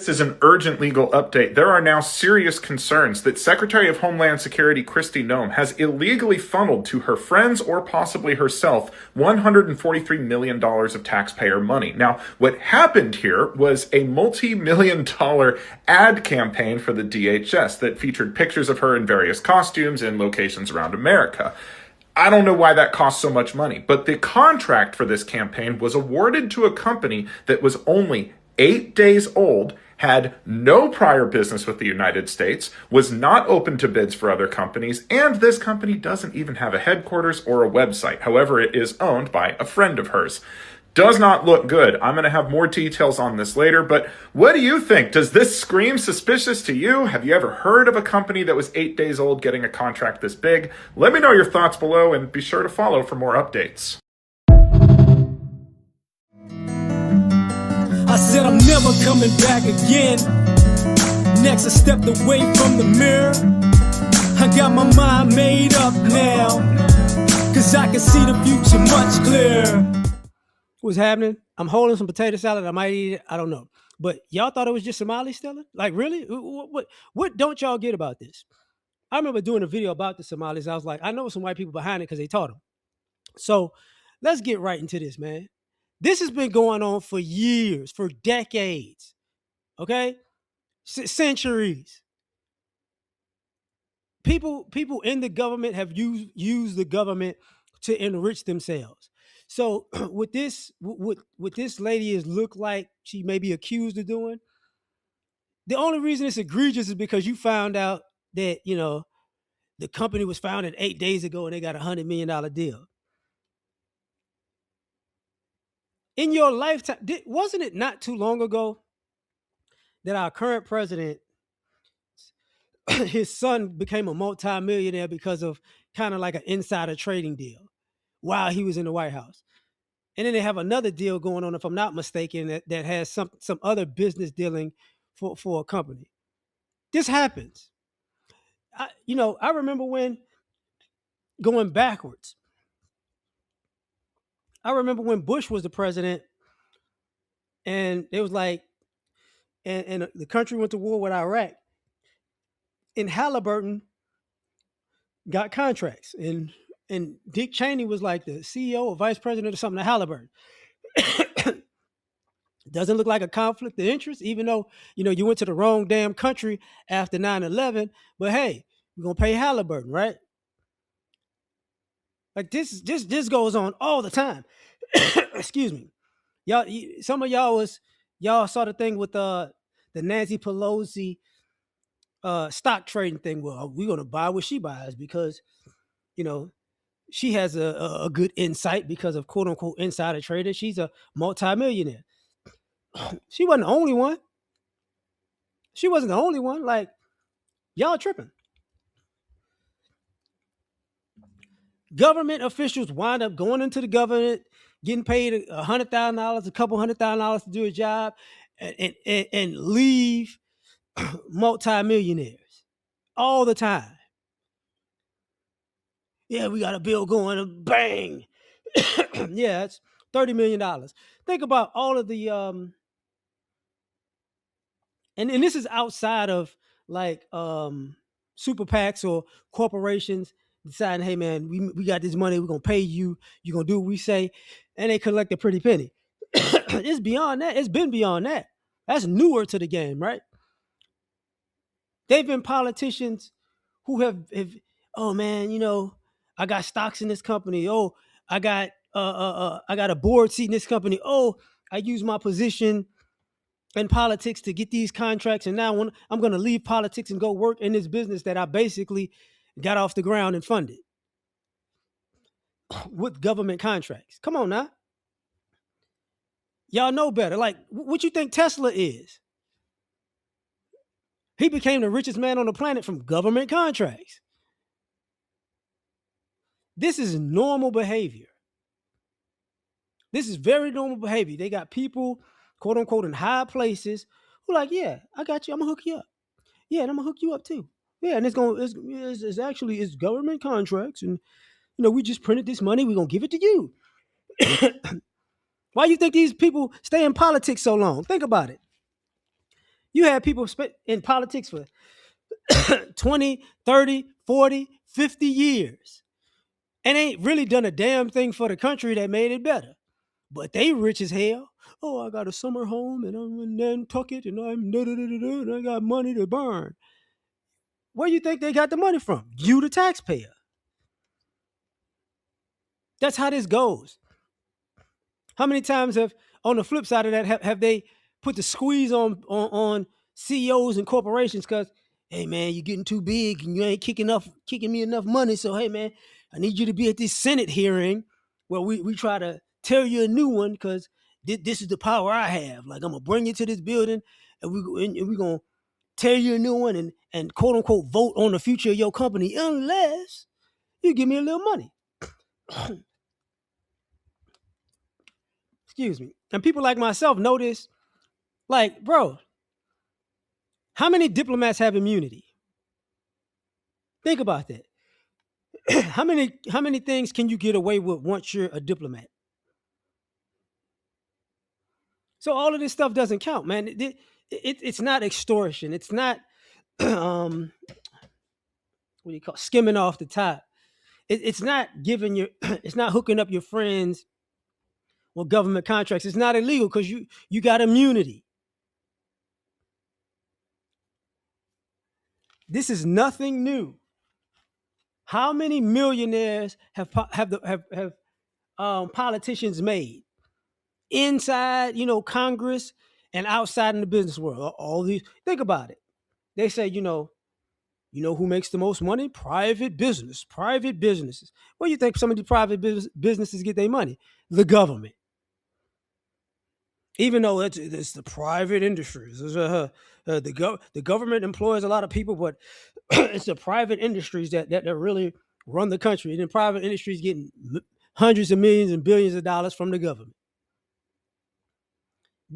This is an urgent legal update. There are now serious concerns that Secretary of Homeland Security Kristi Noem has illegally funneled to her friends or possibly herself $143 million of taxpayer money. Now, what happened here was a multi-million dollar ad campaign for the DHS that featured pictures of her in various costumes in locations around America. I don't know why that cost so much money, but the contract for this campaign was awarded to a company that was only 8 days old, had no prior business with the United States, was not open to bids for other companies, and this company doesn't even have a headquarters or a website. However, it is owned by a friend of hers. Does not look good. I'm going to have more details on this later, but what do you think? Does this scream suspicious to you? Have you ever heard of a company that was 8 days old getting a contract this big? Let me know your thoughts below and be sure to follow for more updates. I said I'm never coming back again. Next I stepped away from the mirror. I got my mind made up now, cause I can see the future much clearer. What's happening? I'm holding some potato salad. I might eat it. I don't know. But y'all thought it was just Somali stealing? Like, really? What don't y'all get about this? I remember doing a video about the Somalis. I was like, I know some white people behind it because they taught them. So let's get right into this, man. This has been going on for years, for decades, okay? Centuries. People in the government have used the government to enrich themselves. So what this lady is look like she may be accused of doing, the only reason it's egregious is because you found out that, the company was founded 8 days ago and they got $100 million deal. In your lifetime, wasn't it not too long ago that our current president, his son became a multimillionaire because of kind of like an insider trading deal while he was in the White House? And then they have another deal going on, if I'm not mistaken, that has some other business dealing for a company. This happens. I remember when going backwards. I remember when Bush was the president, and it was like, and the country went to war with Iraq, and Halliburton got contracts, and Dick Cheney was like the CEO or vice president or something of Halliburton. Doesn't look like a conflict of interest, even though you went to the wrong damn country after 9/11. But hey, we're gonna pay Halliburton, right? Like this goes on all the time. Excuse me, y'all. Some of y'all saw the thing with the Nancy Pelosi stock trading thing. Well, we're gonna buy what she buys because you know she has a good insight because of quote unquote insider trader. She's a multimillionaire. She wasn't the only one. She wasn't the only one. Like, y'all tripping. Government officials wind up going into the government, getting paid $100,000, a couple $100,000 to do a job, and leave multimillionaires all the time. Yeah, we got a bill going, bang. Yeah, it's $30 million. Think about all of the and this is outside of like super PACs or corporations deciding, hey man, we got this money, we're gonna pay you, you're gonna do what we say, and they collect a pretty penny. It's beyond that. It's been beyond that. That's newer to the game, right? They've been politicians who have oh man, I got stocks in this company. Oh, I got a board seat in this company. Oh, I use my position in politics to get these contracts, and now when I'm going to leave politics and go work in this business that I basically got off the ground and funded with government contracts. Come on now. Y'all know better. Like, what you think Tesla is? He became the richest man on the planet from government contracts. This is normal behavior. This is very normal behavior. They got people, quote unquote, in high places who like, yeah, I got you. I'm gonna hook you up. Yeah, and I'm gonna hook you up too. Yeah, and it's actually it's government contracts, and we just printed this money. We're gonna give it to you. Why you think these people stay in politics so long? Think about it. You had people in politics for 20, 30, 40, 50 years and ain't really done a damn thing for the country that made it better. But they rich as hell. Oh, I got a summer home and I'm in Nantucket and I'm da da da da da and I got money to burn. Where you think they got the money from? You, the taxpayer. That's how this goes. How many times have, on the flip side of that, have they put the squeeze on CEOs and corporations because, hey man, you're getting too big and you ain't kicking me enough money. So hey man, I need you to be at this Senate hearing where we try to tell you a new one because this is the power I have. Like I'm gonna bring you to this building and we gonna tell you a new one and quote unquote vote on the future of your company unless you give me a little money. Excuse me. And people like myself notice, like, bro, how many diplomats have immunity? Think about that. How many things can you get away with once you're a diplomat? So all of this stuff doesn't count, man. It's not extortion. It's not what do you call skimming off the top. It's not giving your it's not hooking up your friends with government contracts. It's not illegal because you got immunity. This is nothing new. How many millionaires have politicians made inside, Congress and outside in the business world? All these, think about it. They say, who makes the most money? Private business, private businesses. Where do you think some of the private businesses get their money? The government. Even though it's the private industries. The government employs a lot of people, but it's the private industries that really run the country. And then private industries getting hundreds of millions and billions of dollars from the government.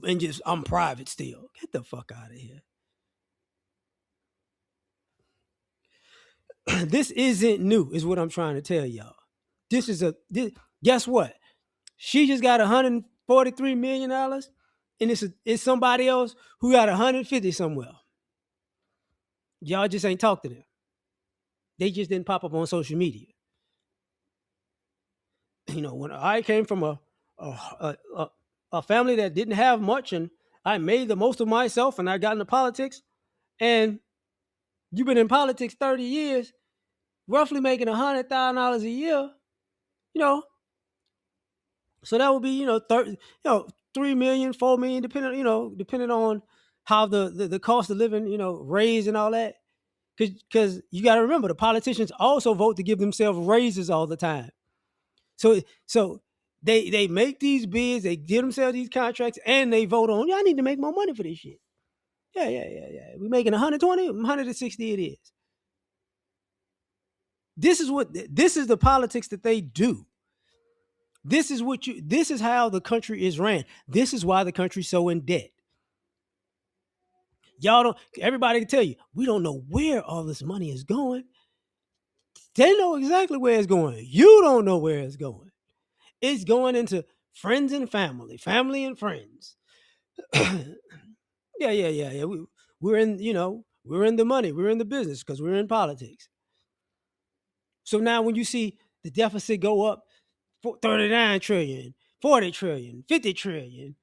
And just, I'm private still. Get the fuck out of here. This isn't new, is what I'm trying to tell y'all. Guess what? She just got $143 million, and it's somebody else who got 150 somewhere. Y'all just ain't talk to them. They just didn't pop up on social media. When I came from a family that didn't have much, and I made the most of myself, and I got into politics, and you've been in politics 30 years, roughly making $100,000 a year, you know, so that would be, 30, 3 million, 4 million, depending on how the cost of living, raised and all that. Because you got to remember, the politicians also vote to give themselves raises all the time. So they make these bids, they give themselves these contracts, and they vote on, I need to make more money for this shit. Yeah. We're making 120, 160 it is. This is the politics that they do. This is how the country is ran. This is why the country's so in debt. Y'all don't, everybody can tell you, we don't know where all this money is going. They know exactly where it's going. You don't know where it's going. It's going into friends and family and friends. Yeah. We're in the money. We're in the business because we're in politics. So now when you see the deficit go up 39 trillion, 40 trillion, 50 trillion,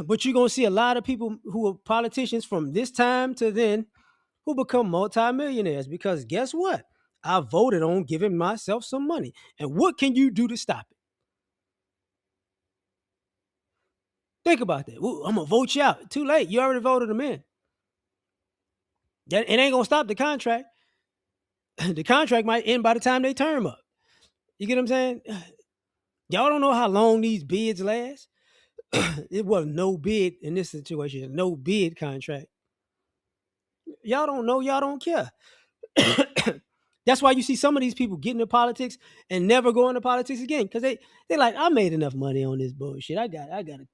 but you're going to see a lot of people who are politicians from this time to then who become multimillionaires because guess what? I voted on giving myself some money. And what can you do to stop it? Think about that. Ooh, I'm going to vote you out. Too late. You already voted them in. It ain't going to stop the contract. The contract might end by the time they term up. You get what I'm saying? Y'all don't know how long these bids last. It was no bid in this situation, no bid contract. Y'all don't know, y'all don't care. That's why you see some of these people get into politics and never go into politics again because they like, I made enough money on this bullshit. I got it.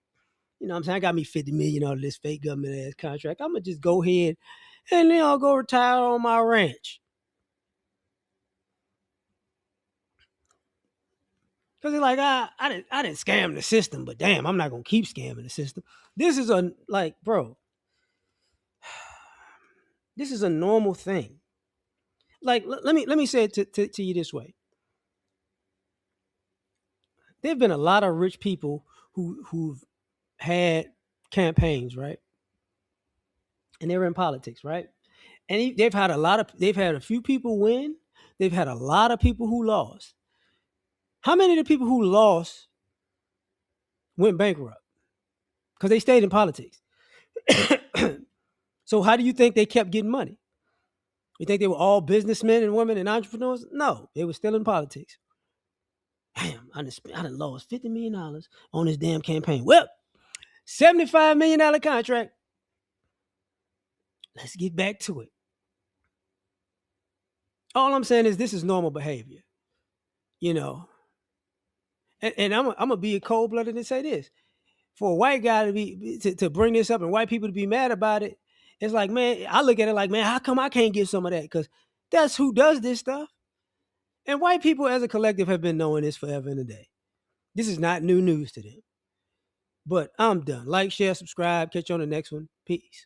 What I'm saying, I got me 50 million out of this fake government ass contract. I'm gonna just go ahead and then I'll go retire on my ranch. Because they're like, I didn't scam the system, but damn, I'm not gonna keep scamming the system. This is bro. This is a normal thing. Like, let me say it to you this way. There have been a lot of rich people who've had campaigns, right? And they were in politics, right? And they've had a few people win. They've had a lot of people who lost. How many of the people who lost went bankrupt? Because they stayed in politics. So how do you think they kept getting money? You think they were all businessmen and women and entrepreneurs? No, they were still in politics. Damn, I done lost $50 million on this damn campaign. Well, $75 million contract. Let's get back to it. All I'm saying is this is normal behavior, you know. And I'm gonna be cold blooded and say this: for a white guy to bring this up and white people to be mad about it, it's like, man, I look at it like, man, how come I can't get some of that? Because that's who does this stuff. And white people as a collective have been knowing this forever and a day. This is not new news to them. But I'm done. Like, share, subscribe. Catch you on the next one. Peace.